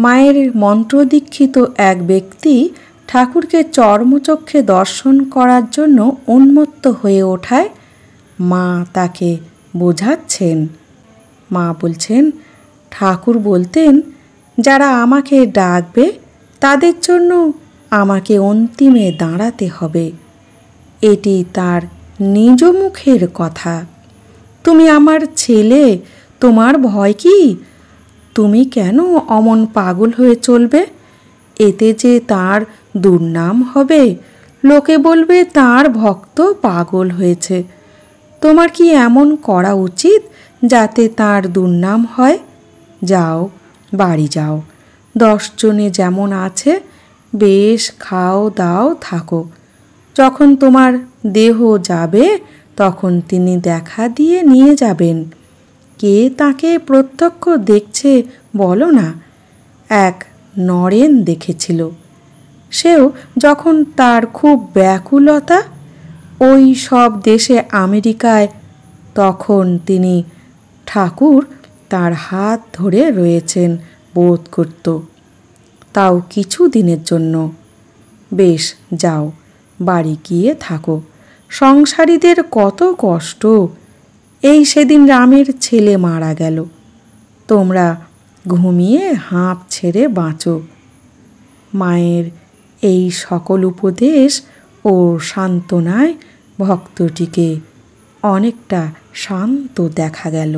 মায়ের মন্ত্রদীক্ষিত এক ব্যক্তি ঠাকুরকে চর্মচক্ষে দর্শন করার জন্য উন্মত্ত হয়ে ওঠায় মা তাকে বোঝাচ্ছেন। মা বলছেন, ঠাকুর বলতেন, যারা আমাকে ডাকবে তাদের জন্য আমাকে অন্তিমে দাঁড়াতে হবে। এটি তার নিজ মুখের কথা। তুমি আমার ছেলে, তোমার ভয় কি? তুমি কেন অমন পাগল হয়ে চলবে? এতে যে তার দুর্নাম হবে, লোকে বলবে তার ভক্ত পাগল হয়েছে। তোমার কি এমন করা উচিত যাতে তার দুর্নাম হয়? যাও, বাড়ি যাও। 10 জনে যেমন আছে বেশ খাও দাও থাকো। যখন তোমার দেহ যাবে তখন তিনি দেখা দিয়ে নিয়ে যাবেন। কে তাকে প্রত্যক্ষ দেখছে বলো না? এক নরেন দেখেছিল। সেও যখন তার খুব ব্যাকুলতা ওই সব দেশে আমেরিকায়, তখন তিনি ঠাকুর তার হাত ধরে রয়েছেন বোধ করত, তাও কিছু দিনের জন্য। বেশ যাও, বাড়ি গিয়ে থাকো। সংসারীদের কত কষ্ট। এই সেদিন রামের ছেলে মারা গেল। তোমরা ঘুমিয়ে হাঁপ ছেড়ে বাঁচো। মায়ের এই সকল উপদেশ ও সান্ত্বনায় ভক্তটিকে অনেকটা শান্ত দেখা গেল।